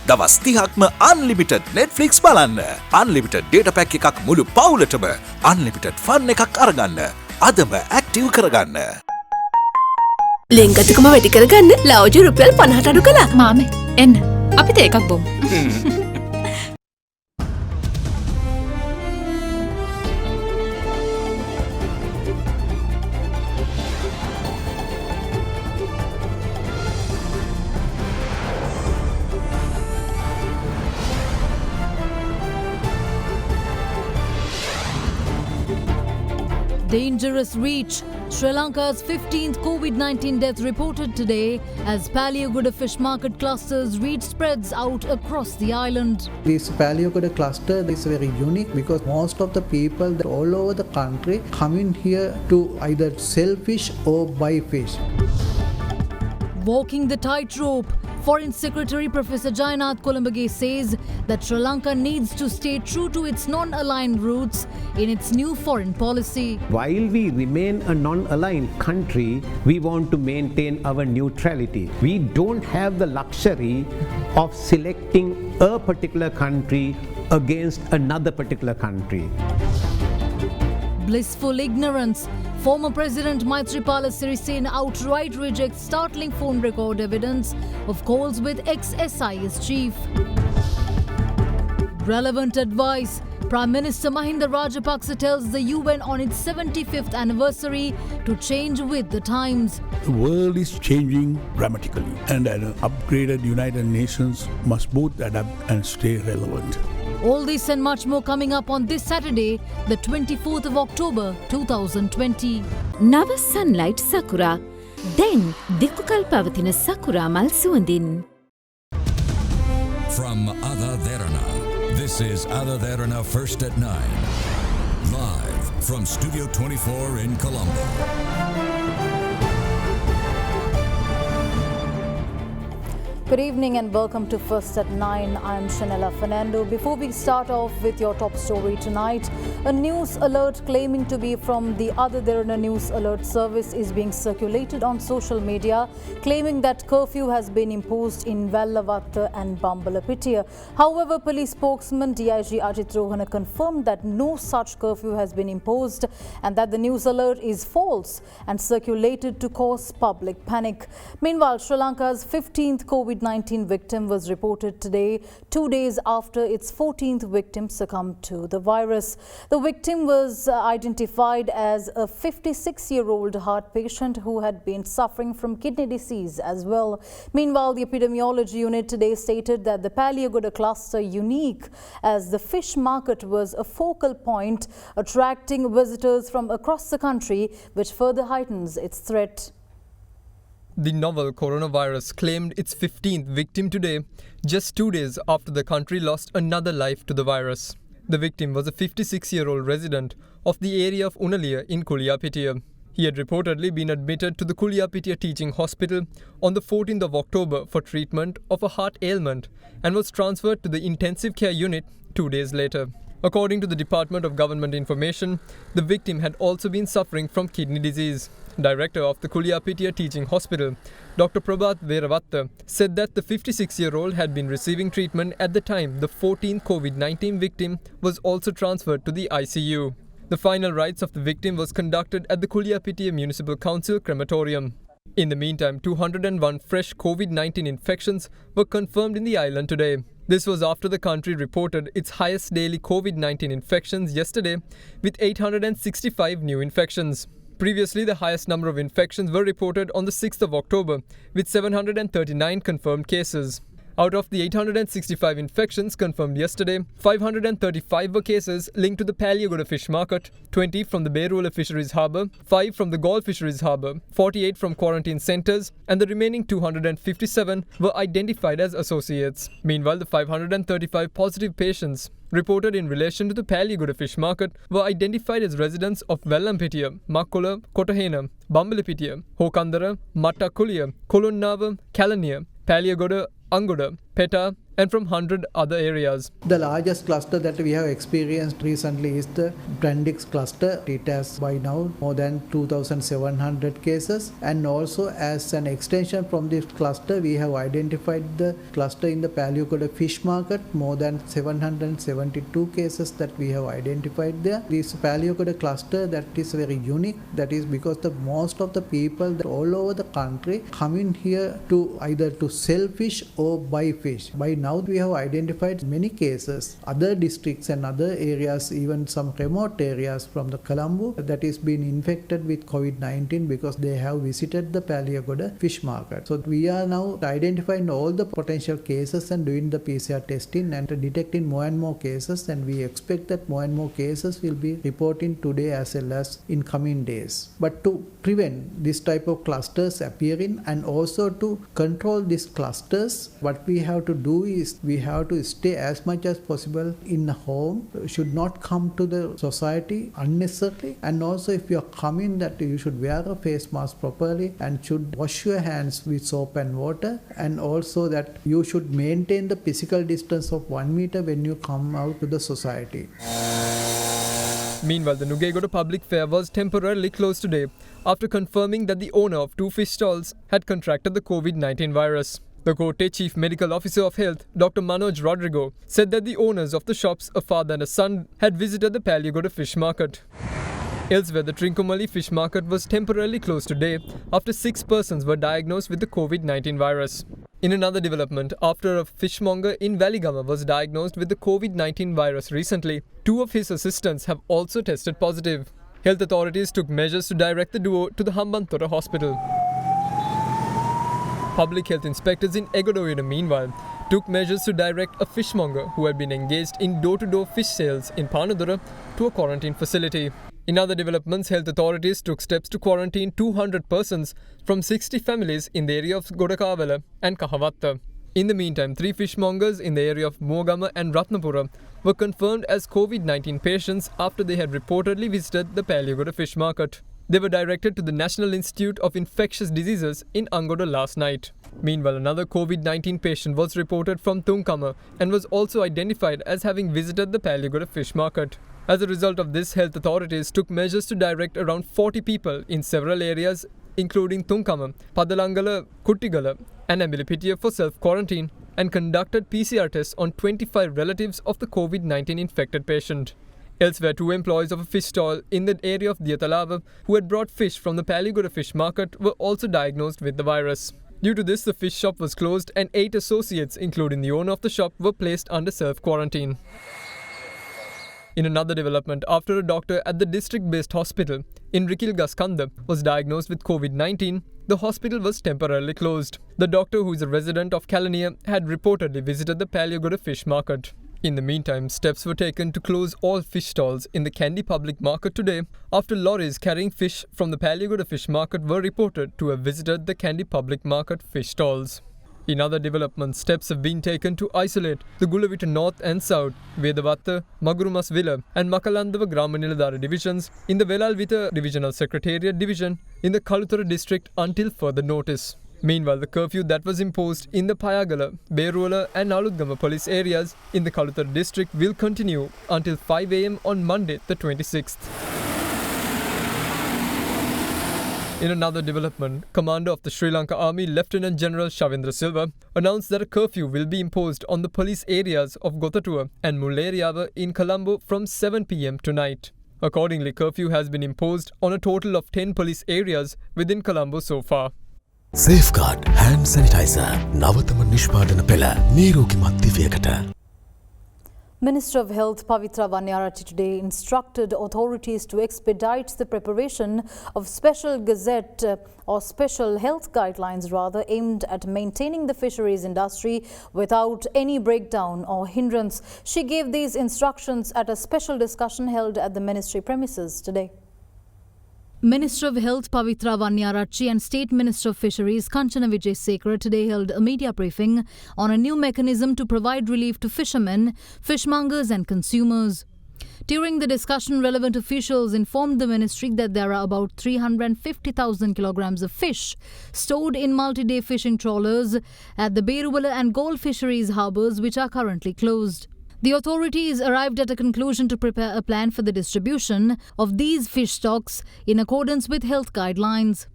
දවස් 30ක්ම unlimited Netflix බලන්න. unlimited data pack එකක් මුළු පවුලටම unlimited fun එකක් අරගන්න. අදම active කරගන්න. ලෙන්ගතුකම වැඩි කරගන්න ලව්ජු රුපියල් 50ට අඩු කළා. මාමේ එන්න අපිට එකක් බොමු. Dangerous reach. Sri Lanka's 15th COVID-19 death reported today as Paliaguda fish market cluster's reach spreads out across the island. This Paliaguda cluster is very unique because most of the people all over the country come in here to either sell fish or buy fish. Walking the tightrope, Foreign Secretary Professor Jainath Kolambage says that Sri Lanka needs to stay true to its non-aligned roots in its new foreign policy. While we remain a non-aligned country, we want to maintain our neutrality. We don't have the luxury of selecting a particular country against another particular country. Blissful ignorance. Former President Maithripala Sirisena outright rejects startling phone record evidence of calls with ex-SIS chief. Relevant advice. Prime Minister Mahinda Rajapaksa tells the UN on its 75th anniversary to change with the times. The world is changing dramatically, and an upgraded United Nations must both adapt and stay relevant. All this and much more coming up on this Saturday, the 24th of October 2020. නව sunlight sakura. දැන් දිකුකල් පවතින sakura මල් සුවඳින්. From AdaDerana, this is AdaDerana First at 9. Live from Studio 24 in Colombo. Good evening and welcome to First at 9. I'm Shanella Fernando. Before we start off with your top story tonight, a news alert claiming to be from the AdaDerana News Alert Service is being circulated on social media, claiming that curfew has been imposed in Vellavatta and Bambalapitiya. However, police spokesman DIG Ajit Rohana confirmed that no such curfew has been imposed and that the news alert is false and circulated to cause public panic. Meanwhile, Sri Lanka's 15th COVID-19 victim was reported today, 2 days after its 14th victim succumbed to the virus. The victim was identified as a 56-year-old heart patient who had been suffering from kidney disease as well. Meanwhile, the epidemiology unit today stated that the Paliaguda cluster, unique as the fish market, was a focal point attracting visitors from across the country, which further heightens its threat. The novel coronavirus claimed its 15th victim today, just 2 days after the country lost another life to the virus. The victim was a 56-year-old resident of the area of Unaliya in Kuliyapitiya. He had reportedly been admitted to the Kuliyapitiya Teaching Hospital on the 14th of October for treatment of a heart ailment and was transferred to the intensive care unit 2 days later. According to the Department of Government Information, the victim had also been suffering from kidney disease. Director of the Kuliyapitiya Teaching Hospital, Dr. Prabhat Veravatta, said that the 56-year-old had been receiving treatment at the time the 14th COVID-19 victim was also transferred to the ICU. The final rites of the victim was conducted at the Kuliyapitiya Municipal Council crematorium. In the meantime, 201 fresh COVID-19 infections were confirmed in the island today. This was after the country reported its highest daily COVID-19 infections yesterday, with 865 new infections. Previously, the highest number of infections were reported on the 6th of October, with 739 confirmed cases. Out of the 865 infections confirmed yesterday, 535 were cases linked to the Paliaguda fish market, 20 from the Berula Fisheries Harbour, 5 from the Gaul Fisheries Harbour, 48 from quarantine centres, and the remaining 257 were identified as associates. Meanwhile, the 535 positive patients reported in relation to the Paliaguda fish market were identified as residents of Vellampitiya, Makkula, Kotahena, Bambalapitiya, Hokandara, Mattakuliya, Kolonnava, Kalaniya, Paliaguda, Anguda, Peta, and from 100 other areas. The largest cluster that we have experienced recently is the Brandix cluster. It has by now more than 2,700 cases, and also as an extension from this cluster we have identified the cluster in the Palyagoda fish market, more than 772 cases that we have identified there. This Palyagoda cluster that is very unique, that is because the most of the people all over the country come in here to either to sell fish or buy fish. By now we have identified many cases, other districts and other areas, even some remote areas from the Colombo that is been infected with COVID-19 because they have visited the Palyagoda fish market. So we are now identifying all the potential cases and doing the PCR testing and detecting more and more cases, and we expect that more and more cases will be reporting today as well as in coming days. But to prevent this type of clusters appearing and also to control these clusters, what we have to do is we have to stay as much as possible in the home, should not come to the society unnecessarily, and also if you are coming that you should wear a face mask properly and should wash your hands with soap and water, and also that you should maintain the physical distance of 1 meter when you come out to the society. Meanwhile, the Nugegoda public fair was temporarily closed today after confirming that the owner of 2 fish stalls had contracted the COVID-19 virus. The Kotte Chief Medical Officer of Health, Dr. Manoj Rodrigo, said that the owners of the shops, a father and a son, had visited the Palyagoda fish market. Elsewhere, the Trincomalee fish market was temporarily closed today after 6 persons were diagnosed with the COVID-19 virus. In another development, after a fishmonger in Valigama was diagnosed with the COVID-19 virus recently, 2 of his assistants have also tested positive. Health authorities took measures to direct the duo to the Hambantota hospital. Public health inspectors in Egodoyana, meanwhile, took measures to direct a fishmonger who had been engaged in door-to-door fish sales in Panadura to a quarantine facility. In other developments, health authorities took steps to quarantine 200 persons from 60 families in the area of Godakavala and Kahavatta. In the meantime, 3 fishmongers in the area of Mogama and Ratnapura were confirmed as COVID-19 patients after they had reportedly visited the Palyagoda fish market. They were directed to the National Institute of Infectious Diseases in Angoda last night. Meanwhile, another COVID-19 patient was reported from Tunkama and was also identified as having visited the Palyagoda fish market. As a result of this, health authorities took measures to direct around 40 people in several areas, including Tunkama, Padalangala, Kuttigala and Ambilipitiya for self-quarantine, and conducted PCR tests on 25 relatives of the COVID-19 infected patient. Elsewhere, 2 employees of a fish stall in the area of Diatalava who had brought fish from the Palyagoda fish market were also diagnosed with the virus. Due to this, the fish shop was closed and 8 associates, including the owner of the shop, were placed under self-quarantine. In another development, after a doctor at the district-based hospital in Rikilgaskanda was diagnosed with COVID-19, the hospital was temporarily closed. The doctor, who is a resident of Kalania, had reportedly visited the Palyagoda fish market. In the meantime, steps were taken to close all fish stalls in the Kandy public market today after lorries carrying fish from the Palyagoda fish market were reported to have visited the Kandy public market fish stalls. In other developments, steps have been taken to isolate the Gulavita North and South, Vedavatta, Magurumas Villa and Makalandava Grama divisions in the Velalvita Divisional Secretariat Division in the Kaluthara district until further notice. Meanwhile, the curfew that was imposed in the Payagala, Beruala and Aludgama police areas in the Kaluthara district will continue until 5 am on Monday the 26th. In another development, Commander of the Sri Lanka Army Lieutenant General Shavendra Silva announced that a curfew will be imposed on the police areas of Gotatua and Mulleriava in Colombo from 7 pm tonight. Accordingly, curfew has been imposed on a total of 10 police areas within Colombo so far. Safeguard hand sanitizer. Navatama nishpadana pela neerogimat diviyakata. Minister of Health Pavitra Vanniyarachchi today instructed authorities to expedite the preparation of special gazette or special health guidelines aimed at maintaining the fisheries industry without any breakdown or hindrance. She gave these instructions at a special discussion held at the ministry premises today. Minister of Health Pavitra Vanniyarachchi and State Minister of Fisheries Kanchana Wijesekara today held a media briefing on a new mechanism to provide relief to fishermen, fishmongers and consumers. During the discussion, relevant officials informed the ministry that there are about 350,000 kilograms of fish stored in multi-day fishing trawlers at the Berubala and Galle fisheries harbours, which are currently closed. The authorities arrived at a conclusion to prepare a plan for the distribution of these fish stocks in accordance with health guidelines.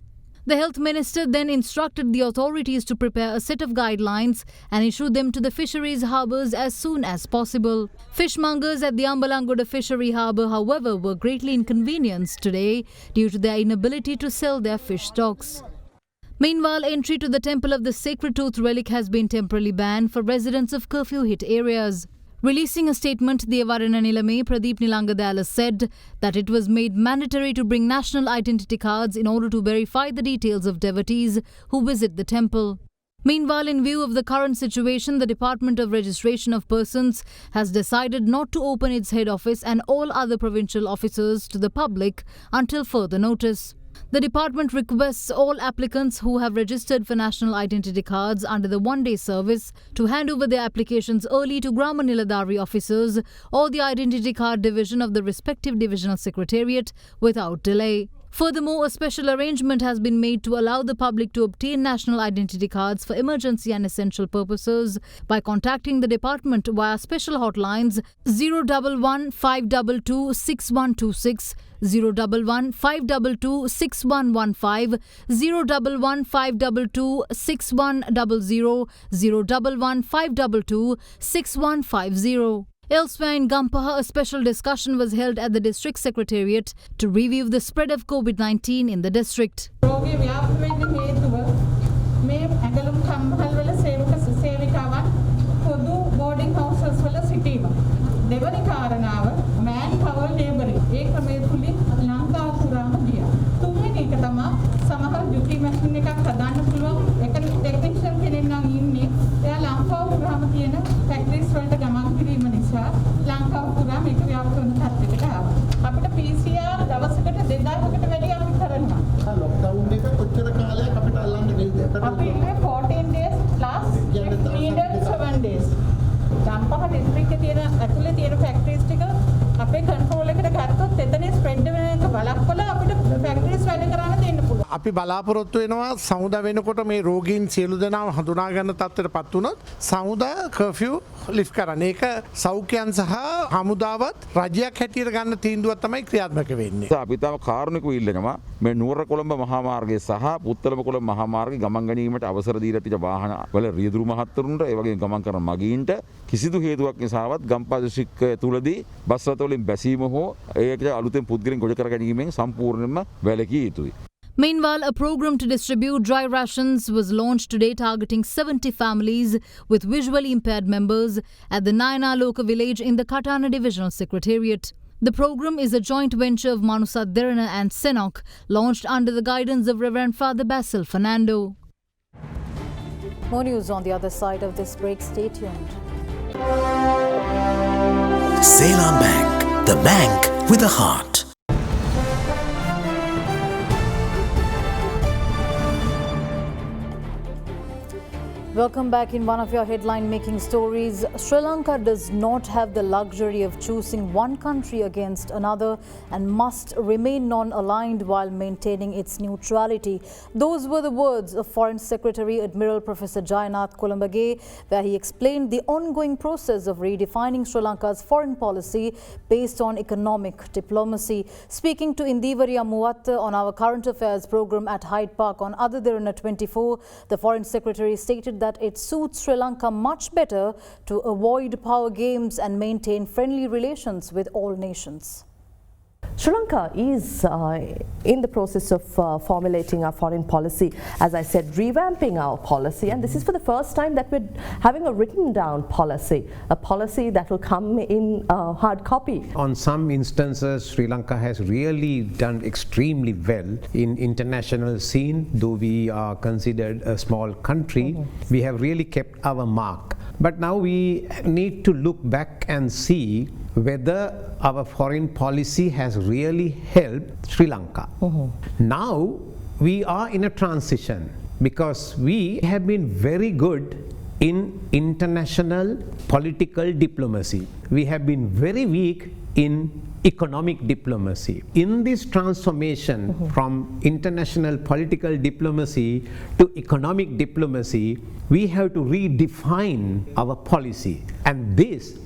The Health Minister then instructed the authorities to prepare a set of guidelines and issue them to the fisheries harbours as soon as possible. Fishmongers at the Ambalangoda Fishery Harbour, however, were greatly inconvenienced today due to their inability to sell their fish stocks. Meanwhile, entry to the Temple of the Sacred Tooth relic has been temporarily banned for residents of curfew-hit areas. Releasing a statement, the Devarana Nilame Pradeep Nilangadala said that it was made mandatory to bring national identity cards in order to verify the details of devotees who visit the temple. Meanwhile, in view of the current situation, the Department of Registration of Persons has decided not to open its head office and all other provincial offices to the public until further notice. The department requests all applicants who have registered for national identity cards under the one-day service to hand over their applications early to Grama Niladari officers or the identity card division of the respective divisional secretariat without delay. Furthermore, a special arrangement has been made to allow the public to obtain national identity cards for emergency and essential purposes by contacting the department via special hotlines 011 522 6126, 011 522 6115, 011 522 6100, 011 522 6150. Elsewhere in Gampaha, a special discussion was held at the district secretariat to review the spread of COVID-19 in the district. අපි බලාපොරොත්තු වෙනවා සමුදා වෙනකොට මේ රෝගීන් සියලු දෙනාම හඳුනා ගන්න තත්ත්වයටපත් වුණොත් සමුදා කර්ෆියු ලිෆ්ට් කරන්න. ඒක සෞඛ්‍යයන් සහ හමුදාවත් රජයක් හැටියට ගන්න තීන්දුවක් තමයි ක්‍රියාත්මක වෙන්නේ. අපි තම කාරුණිකව ඉල්ලනවා මේ නුවර කොළඹ මහා මාර්ගය සහ පුත්තලම කොළඹ මහා මාර්ගය ගමන් ගැනීමට අවසර දීලා තිබෙන වාහන වල රියදුරු මහත්තුරුන්ට ඒ වගේම ගමන් කරන මගීන්ට කිසිදු හේතුවක් නිසාවත් ගම්පහ දිස්ත්‍රික්කය තුලදී බස් රථවලින් බැසීම හෝ ඒකට අලුතෙන් පුද්ගලයන් ගොඩ කර ගැනීමෙන් සම්පූර්ණයෙන්ම වැළකී යුතුයි. Meanwhile, a program to distribute dry rations was launched today targeting 70 families with visually impaired members at the Nayana Loka village in the Katana Divisional Secretariat. The program is a joint venture of AdaDerana and Senok, launched under the guidance of Reverend Father Basil Fernando. More news on the other side of this break. Stay tuned. Ceylon Bank, the bank with a heart. Welcome back. In one of your headline-making stories, Sri Lanka does not have the luxury of choosing one country against another and must remain non-aligned while maintaining its neutrality. Those were the words of Foreign Secretary Admiral Professor Jayanath Columbage, where he explained the ongoing process of redefining Sri Lanka's foreign policy based on economic diplomacy. Speaking to Indivaria Muwatta on our current affairs program at Hyde Park on AdaDerana 24, the Foreign Secretary stated that it suits Sri Lanka much better to avoid power games and maintain friendly relations with all nations. Sri Lanka is in the process of formulating our foreign policy, as I said, revamping our policy, and this is for the first time that we're having a written down policy, a policy that will come in hard copy. On some instances, Sri Lanka has really done extremely well in international scene. Though we are considered a small country, we have really kept our mark. But now we need to look back and see whether our foreign policy has really helped Sri Lanka. Now we are in a transition because we have been very good in international political diplomacy. We have been very weak in economic diplomacy. In this transformation from international political diplomacy to economic diplomacy, we have to redefine our policy, and this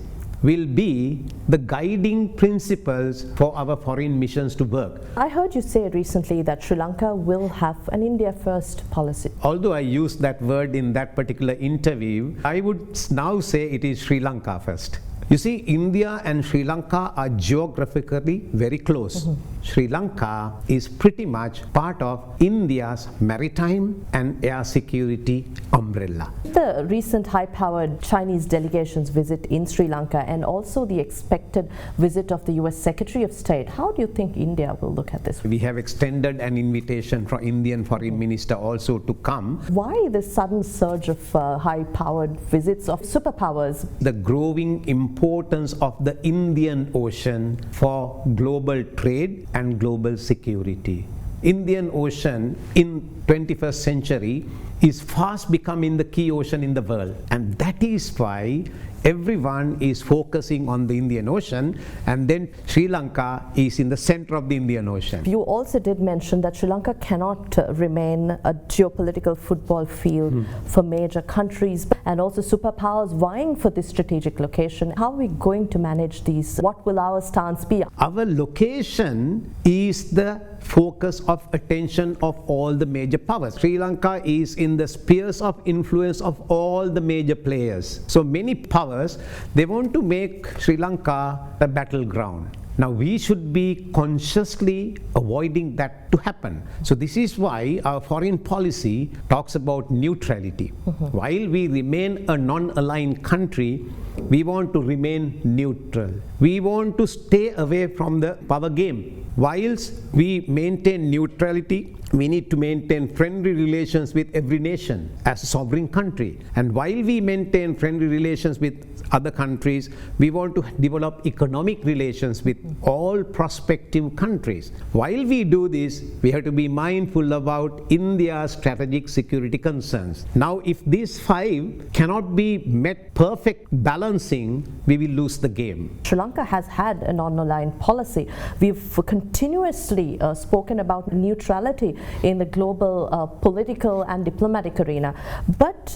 will be the guiding principles for our foreign missions to work. I heard you say recently that Sri Lanka will have an India first policy. Although I used that word in that particular interview, I would now say it is Sri Lanka first. You see, India and Sri Lanka are geographically very close. Sri Lanka is pretty much part of India's maritime and air security umbrella. The recent high-powered Chinese delegation's visit in Sri Lanka and also the expected visit of the US Secretary of State, how do you think India will look at this? We have extended an invitation for Indian Foreign Minister also to come. Why this sudden surge of high-powered visits of superpowers? The growing importance of the Indian Ocean for global trade and global security. Indian Ocean in 21st century is fast becoming the key ocean in the world, and that is why everyone is focusing on the Indian Ocean, and then Sri Lanka is in the center of the Indian Ocean. You also did mention that Sri Lanka cannot remain a geopolitical football field for major countries and also superpowers vying for this strategic location. How are we going to manage these? What will our stance be? Our location is the focus of attention of all the major powers. Sri Lanka is in the spheres of influence of all the major players. So many powers, they want to make Sri Lanka a battleground. Now we should be consciously avoiding that to happen. So this is why our foreign policy talks about neutrality. While we remain a non-aligned country, we want to remain neutral. We want to stay away from the power game. Whilst we maintain neutrality, we need to maintain friendly relations with every nation as a sovereign country. And while we maintain friendly relations with other countries, we want to develop economic relations with all prospective countries. While we do this, we have to be mindful about India's strategic security concerns. Now, if these five cannot be met perfect balancing, we will lose the game. Sri Lanka has had a non-aligned policy. We've continuously spoken about neutrality in the global political and diplomatic arena, but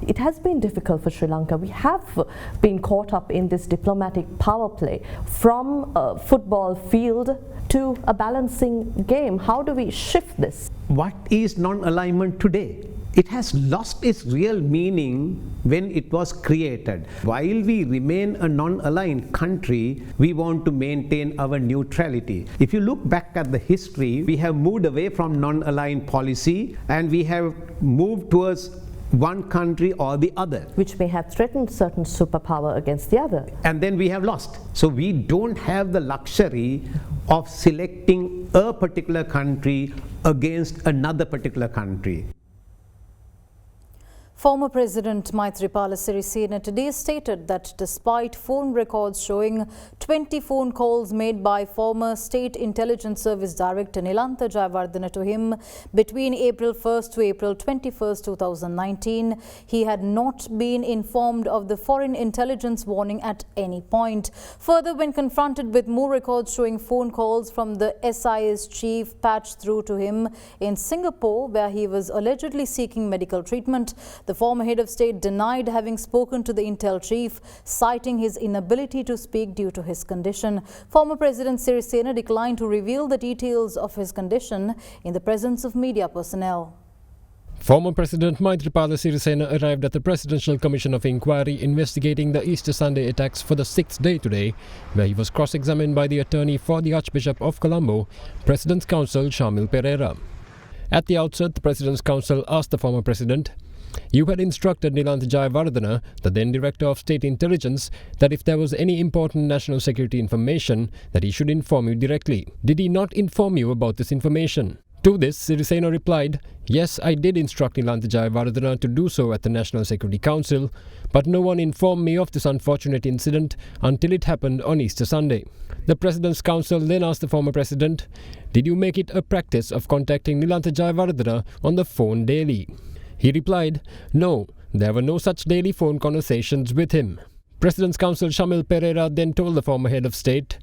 it has been difficult for Sri Lanka. We have been caught up in this diplomatic power play from a football field to a balancing game. How do we shift this? What is non-alignment today? It has lost its real meaning when it was created. While we remain a non-aligned country, we want to maintain our neutrality. If you look back at the history, we have moved away from non-aligned policy and we have moved towards one country or the other, which may have threatened certain superpower against the other, and then we have lost. So we don't have the luxury of selecting a particular country against another particular country. Former President Maithripala Sirisena today stated that despite phone records showing 20 phone calls made by former State Intelligence Service Director Nilantha Jayawardena to him between April 1st to April 21st, 2019, he had not been informed of the foreign intelligence warning at any point. Further, when confronted with more records showing phone calls from the SIS chief patched through to him in Singapore, where he was allegedly seeking medical treatment, the former head of state denied having spoken to the Intel chief, citing his inability to speak due to his condition. Former President Sirisena declined to reveal the details of his condition in the presence of media personnel. Former President Maithripala Sirisena arrived at the Presidential Commission of Inquiry investigating the Easter Sunday attacks for the sixth day today, where he was cross-examined by the attorney for the Archbishop of Colombo, President's Counsel Shamil Pereira. At the outset, the President's Counsel asked the former President, "You had instructed Nilantha Jayawardena, the then Director of State Intelligence, that if there was any important national security information, that he should inform you directly. Did he not inform you about this information?" To this, Sirisena replied, "Yes, I did instruct Nilantha Jayawardena to do so at the National Security Council, but no one informed me of this unfortunate incident until it happened on Easter Sunday." The President's Counsel then asked the former President, "Did you make it a practice of contacting Nilantha Jayawardena on the phone daily?" He replied, "No, there were no such daily phone conversations with him." President's Counsel Shamil Pereira then told the former head of state,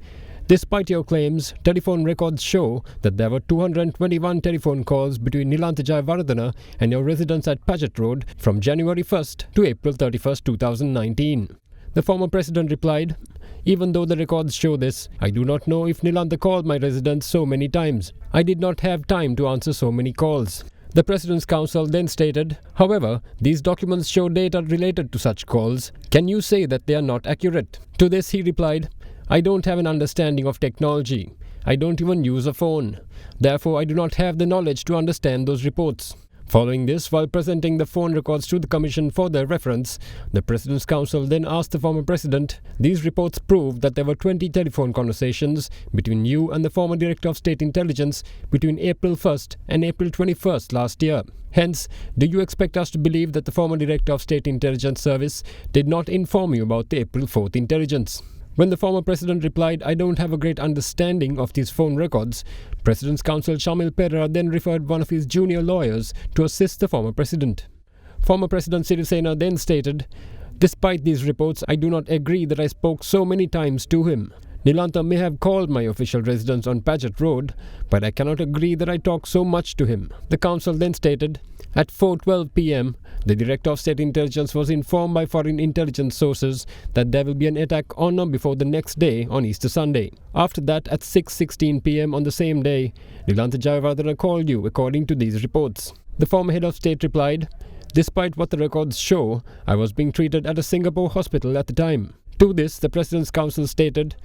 "Despite your claims, telephone records show that there were 221 telephone calls between Nilantha Jayawardena and your residence at Paget Road from January 1st to April 31st, 2019. The former president replied, "Even though the records show this, I do not know if Nilantha called my residence so many times. I did not have time to answer so many calls." The President's Counsel then stated, "However, these documents show data related to such calls. Can you say that they are not accurate?" To this he replied, "I don't have an understanding of technology. I don't even use a phone. Therefore, I do not have the knowledge to understand those reports." Following this, while presenting the phone records to the Commission for their reference, the President's Counsel then asked the former President, "These reports prove that there were 20 telephone conversations between you and the former Director of State Intelligence between April 1st and April 21st last year. Hence, do you expect us to believe that the former Director of State Intelligence Service did not inform you about the April 4th intelligence?" When the former president replied, "I don't have a great understanding of these phone records," President's Counsel Shamil Pereira then referred one of his junior lawyers to assist the former president. Former President Sirisena then stated, "Despite these reports, I do not agree that I spoke so many times to him. Nilantha may have called my official residence on Paget Road, but I cannot agree that I talked so much to him." The counsel then stated, "At 4:12 p.m., the Director of State Intelligence was informed by foreign intelligence sources that there will be an attack on or before the next day on Easter Sunday. After that, at 6:16 p.m. on the same day, Nilantha Jayawardena called you according to these reports." The former head of state replied, "Despite what the records show, I was being treated at a Singapore hospital at the time." To this, the President's Counsel stated,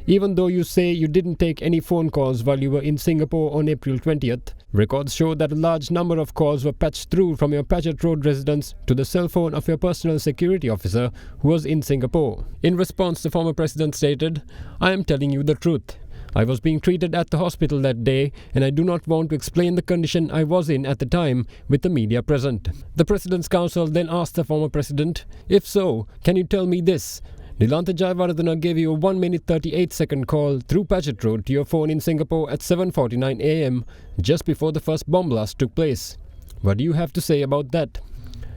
"Even though you say you didn't take any phone calls while you were in Singapore on April 20th, records show that a large number of calls were patched through from your Paget Road residence to the cell phone of your personal security officer who was in Singapore." In response, the former president stated, "I am telling you the truth. I was being treated at the hospital that day, and I do not want to explain the condition I was in at the time with the media present." The President's Counsel then asked the former president, "If so, can you tell me this? Nilantha Jayawardena gave you a 1-minute 38-second call through Paget Road to your phone in Singapore at 7:49 a.m. just before the first bomb blast took place. What do you have to say about that?"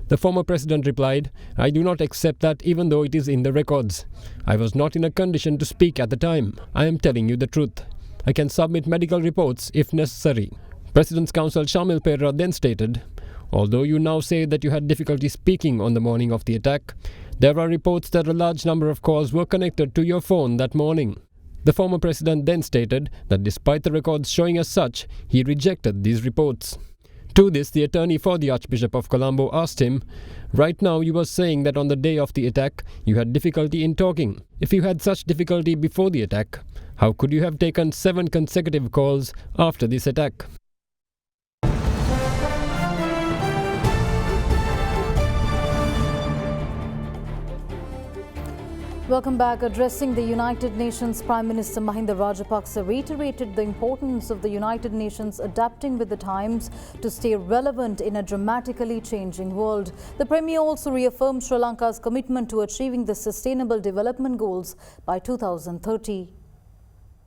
The former president replied, "I do not accept that even though it is in the records. I was not in a condition to speak at the time. I am telling you the truth. I can submit medical reports if necessary." President's Counsel Shamil Pereira then stated, "Although you now say that you had difficulty speaking on the morning of the attack, there are reports that a large number of calls were connected to your phone that morning." The former president then stated that despite the records showing as such, he rejected these reports. To this, the attorney for the Archbishop of Colombo asked him, "Right now you were saying that on the day of the attack, you had difficulty in talking. If you had such difficulty before the attack, how could you have taken 7 consecutive calls after this attack?" Welcome back. Addressing the United Nations, Prime Minister Mahinda Rajapaksa reiterated the importance of the United Nations adapting with the times to stay relevant in a dramatically changing world. The Premier also reaffirmed Sri Lanka's commitment to achieving the Sustainable Development Goals by 2030.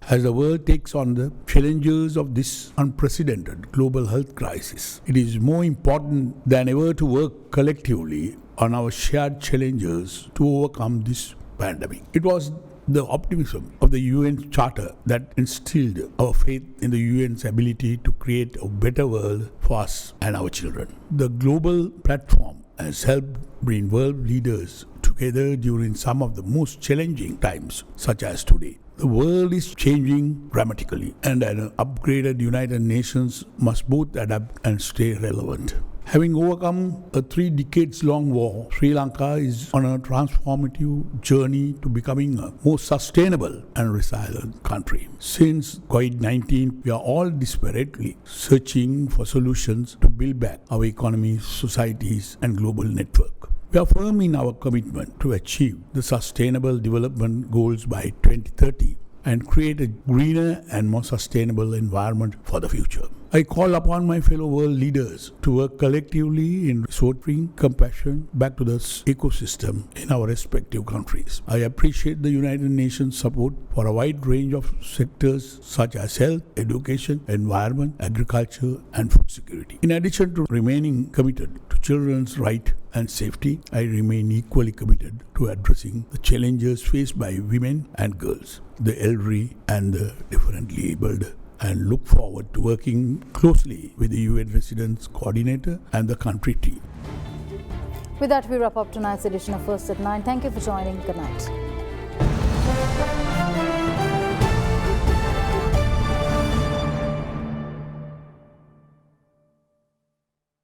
As the world takes on the challenges of this unprecedented global health crisis, it is more important than ever to work collectively on our shared challenges to overcome this pandemic. It was the optimism of the UN Charter that instilled our faith in the UN's ability to create a better world for us and our children. The global platform has helped bring world leaders together during some of the most challenging times, such as today. The world is changing dramatically, and an upgraded United Nations must both adapt and stay relevant. Having overcome a 3 decades-long war, Sri Lanka is on a transformative journey to becoming a more sustainable and resilient country. Since COVID-19, we are all desperately searching for solutions to build back our economies, societies, and global network. We are firm in our commitment to achieve the Sustainable Development Goals by 2030 and create a greener and more sustainable environment for the future. I call upon my fellow world leaders to work collectively in restoring compassion back to the ecosystem in our respective countries. I appreciate the United Nations support for a wide range of sectors such as health, education, environment, agriculture, and food security. In addition to remaining committed to children's rights and safety, I remain equally committed to addressing the challenges faced by women and girls, the elderly, and the differently abled, and look forward to working closely with the UN Residence Coordinator and the country team. With that, we wrap up tonight's edition of First at 9. Thank you for joining. Good night.